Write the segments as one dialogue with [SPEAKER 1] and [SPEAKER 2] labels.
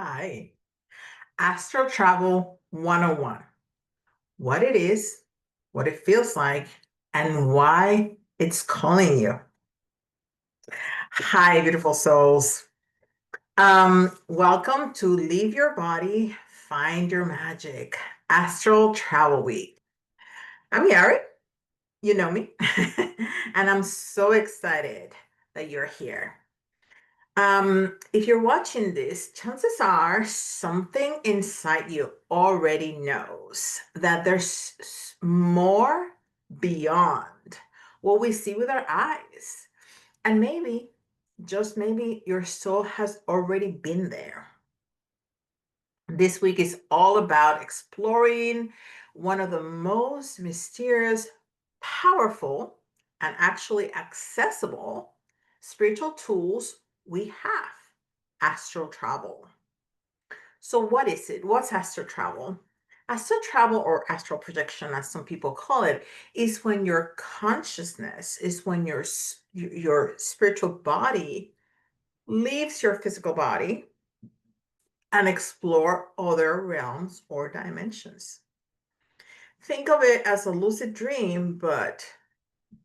[SPEAKER 1] Hi. Astral Travel 101. What it is, what it feels like, and why it's calling you. Hi, beautiful souls. Welcome to Leave Your Body, Find Your Magic, Astral Travel Week. I'm Yari, you know me, and I'm so excited that you're here. If you're watching this, chances are something inside you already knows that there's more beyond what we see with our eyes. And maybe, just maybe, your soul has already been there. This week is all about exploring one of the most mysterious, powerful, and actually accessible spiritual tools we have: astral travel. So, what is it? What's astral travel? Astral travel, or astral projection, as some people call it, is when your consciousness, is when your spiritual body leaves your physical body and explore other realms or dimensions. Think of it as a lucid dream, but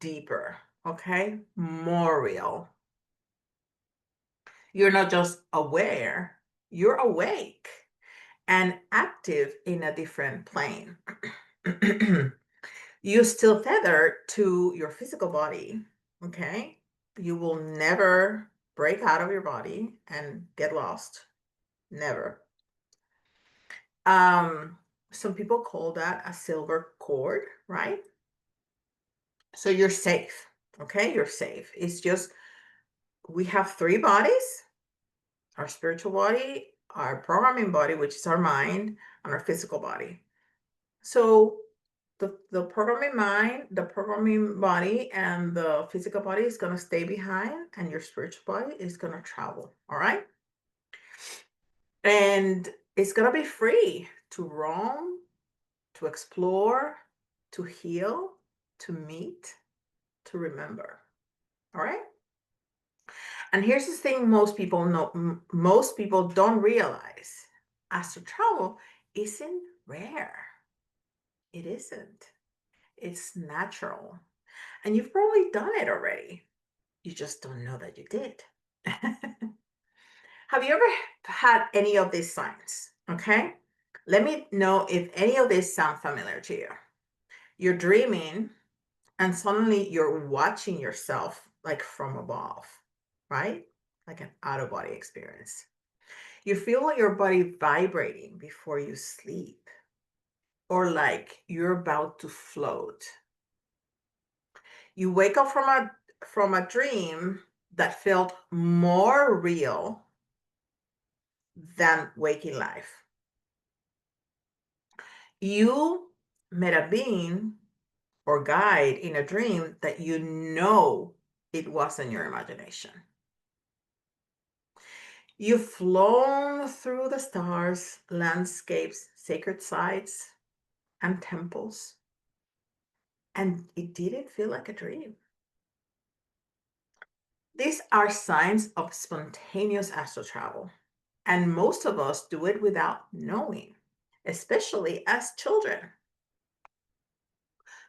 [SPEAKER 1] deeper, okay? More real. You're not just aware, you're awake and active in a different plane. You still tether to your physical body, okay? You will never break out of your body and get lost. Never. Some people call that a silver cord, right? So you're safe, okay? You're safe. It's just we have three bodies: our spiritual body, our programming body, which is our mind, and our physical body. So the programming mind, the programming body, and the physical body is going to stay behind, and your spiritual body is going to travel. All right. And it's going to be free to roam, to explore, to heal, to meet, to remember. All right. And here's the thing: most people know, most people don't realize astral travel isn't rare. It isn't. It's natural. And you've probably done it already. You just don't know that you did. Have you ever had any of these signs? Okay. Let me know if any of these sound familiar to you. You're dreaming and suddenly you're watching yourself like from above, right? Like an out of body experience. You feel your body vibrating before you sleep, or like you're about to float. You wake up from a dream that felt more real than waking life. You met a being or guide in a dream that you know it wasn't your imagination. You've flown through the stars, landscapes, sacred sites, and temples, and it didn't feel like a dream. These are signs of spontaneous astral travel, and most of us do it without knowing, especially as children,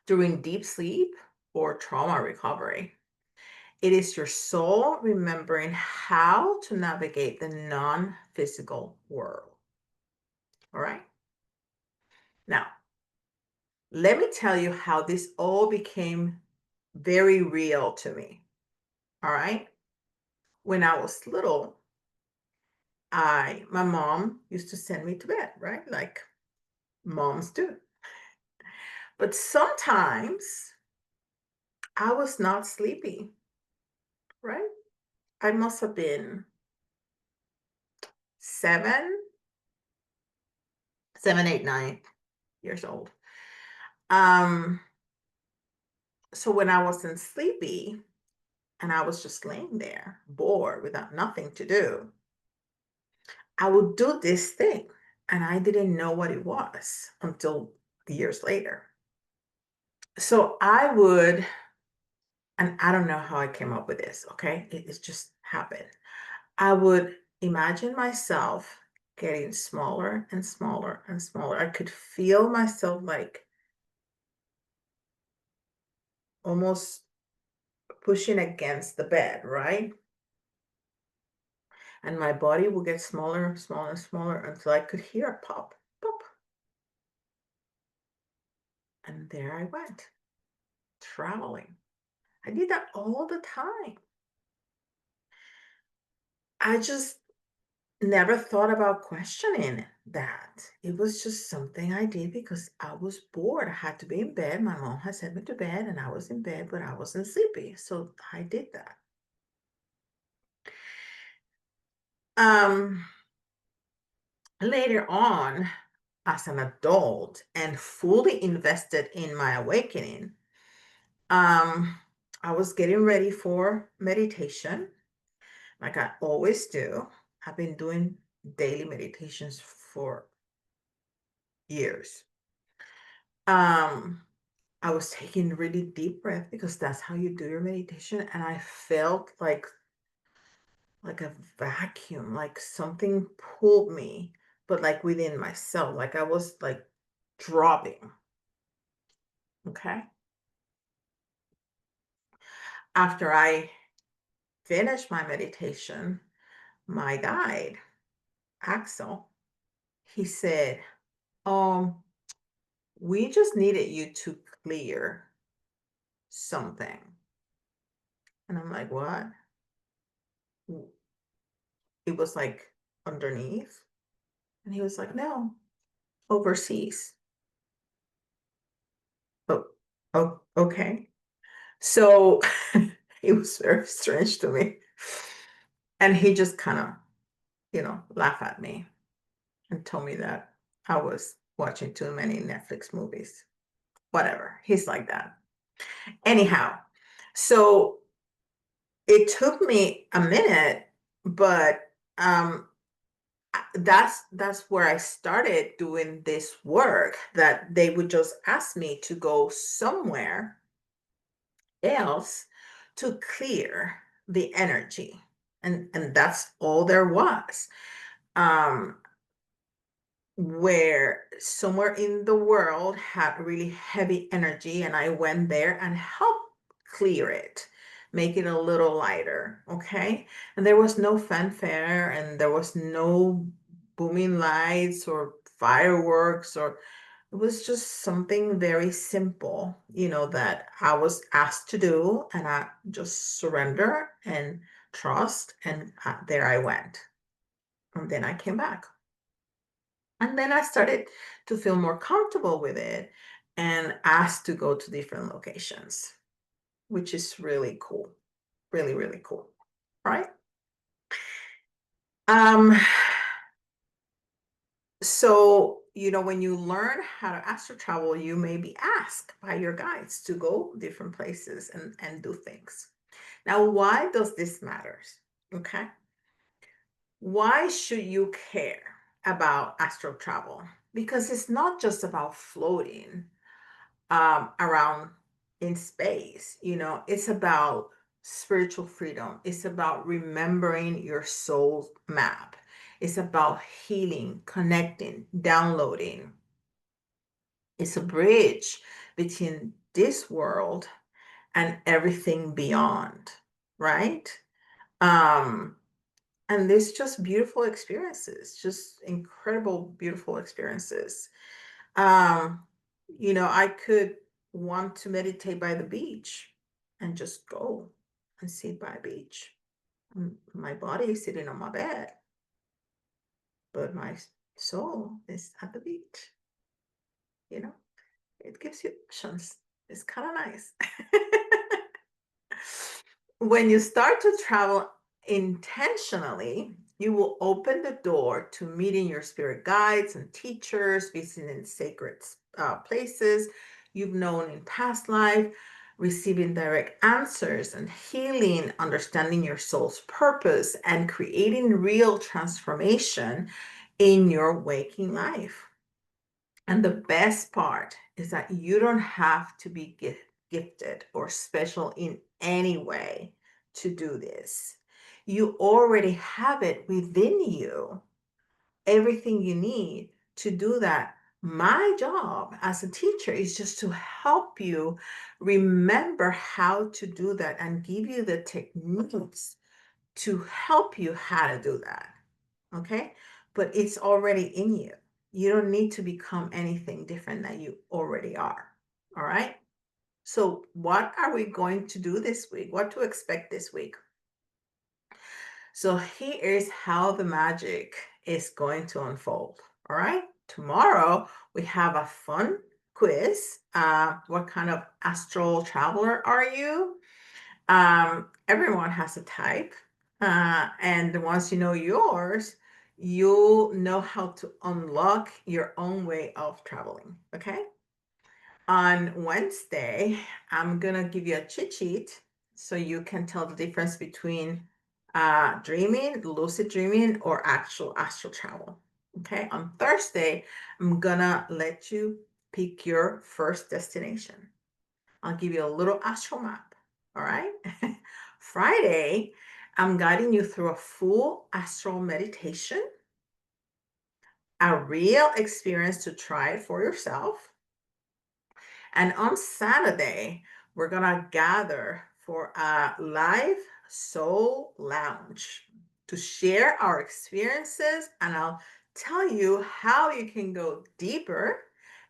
[SPEAKER 1] during deep sleep or trauma recovery. It is your soul remembering how to navigate the non-physical world. All right? Now, let me tell you how this all became very real to me. All right? When I was little, my mom used to send me to bed, right? Like moms do. But sometimes I was not sleepy, right? I must have been seven, 8, 9 years old. Um, so when I wasn't sleepy and I was just laying there, bored, without nothing to do, I would do this thing. And I didn't know what it was until years later. So I would, and I don't know how I came up with this, okay? It just happened. I would imagine myself getting smaller and smaller and smaller. I could feel myself like almost pushing against the bed, right? And my body would get smaller, smaller, smaller until I could hear a pop, pop. And there I went, traveling. I did that all the time. I just never thought about questioning that. It was just something I did because I was bored. I had to be in bed. My mom had sent me to bed and I was in bed, but I wasn't sleepy. So I did that. Um, Later on, as an adult and fully invested in my awakening, um, I was getting ready for meditation, like I always do. I've been doing daily meditations for years. Um, I was taking really deep breath because that's how you do your meditation, and I felt like a vacuum, like something pulled me, but like within myself, like I was like dropping. Okay. After I finished my meditation, my guide, Axel, he said, um, we just needed you to clear something. And I'm like, what? It was like underneath. And he was like, no, overseas. Oh, oh, okay. So it was very strange to me. And he just kind of, laughed at me and told me that I was watching too many Netflix movies. Whatever. He's like that. Anyhow, so it took me a minute, but that's where I started doing this work, that they would just ask me to go somewhere else to clear the energy. And that's all there was. Um, where somewhere in the world had really heavy energy, and I went there and helped clear it, make it a little lighter. Okay. And there was no fanfare and there was no booming lights or fireworks, or it was just something very simple, that I was asked to do, and I just surrender and trust, and there I went. And then I came back. And then I started to feel more comfortable with it and asked to go to different locations, which is really cool. Really, really cool. Right? Um, so, when you learn how to astral travel, you may be asked by your guides to go different places and do things. Now, why does this matter? Okay. Why should you care about astral travel? Because it's not just about floating around in space. It's about spiritual freedom. It's about remembering your soul map. It's about healing, connecting, downloading. It's a bridge between this world and everything beyond, right? Um, and there's just beautiful experiences, just incredible, beautiful experiences. Um, I could want to meditate by the beach and just go and sit by a beach. My body is sitting on my bed, but my soul is at the beach. You know, it gives you options. It's kind of nice. When you start to travel intentionally, you will open the door to meeting your spirit guides and teachers, visiting sacred places you've known in past life, receiving direct answers and healing, understanding your soul's purpose, and creating real transformation in your waking life. And the best part is that you don't have to be gifted or special in any way to do this. You already have it within you. everything you need to do that. My job as a teacher is just to help you remember how to do that and give you the techniques to help you how to do that. Okay? But it's already in you. You don't need to become anything different than you already are. All right? So, what are we going to do this week? What to expect this week? So, here is how the magic is going to unfold. All right? Tomorrow, we have a fun quiz. What kind of astral traveler are you? Everyone has a type. And once you know yours, you'll know how to unlock your own way of traveling. Okay? On Wednesday, I'm gonna give you a cheat sheet so you can tell the difference between dreaming, lucid dreaming, or actual astral travel. Okay, on Thursday, I'm gonna let you pick your first destination. I'll give you a little astral map. All right. Friday, I'm guiding you through a full astral meditation, a real experience to try it for yourself. And on Saturday, we're going to gather for a live soul lounge to share our experiences. And I'll tell you how you can go deeper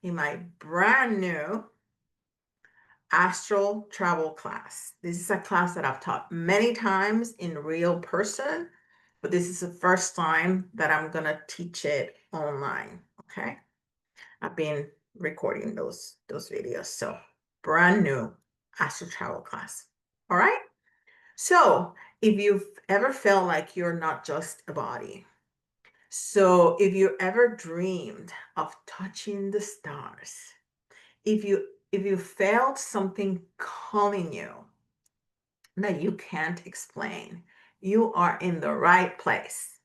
[SPEAKER 1] in my brand new astral travel class. This is a class that I've taught many times in real person, but this is the first time that I'm going to teach it online. Okay. I've been recording those videos. So brand new astral travel class. All right. So if you've ever felt like you're not just a body, so if you ever dreamed of touching the stars, if you felt something calling you that you can't explain, you are in the right place.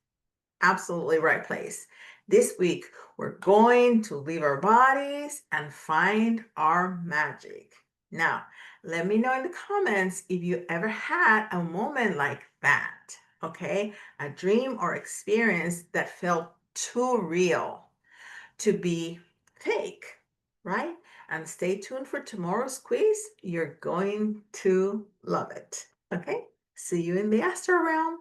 [SPEAKER 1] Absolutely right place. This week, we're going to leave our bodies and find our magic. Now, let me know in the comments if you ever had a moment like that, okay? A dream or experience that felt too real to be fake, right? And stay tuned for tomorrow's quiz. You're going to love it, okay? See you in the astral realm.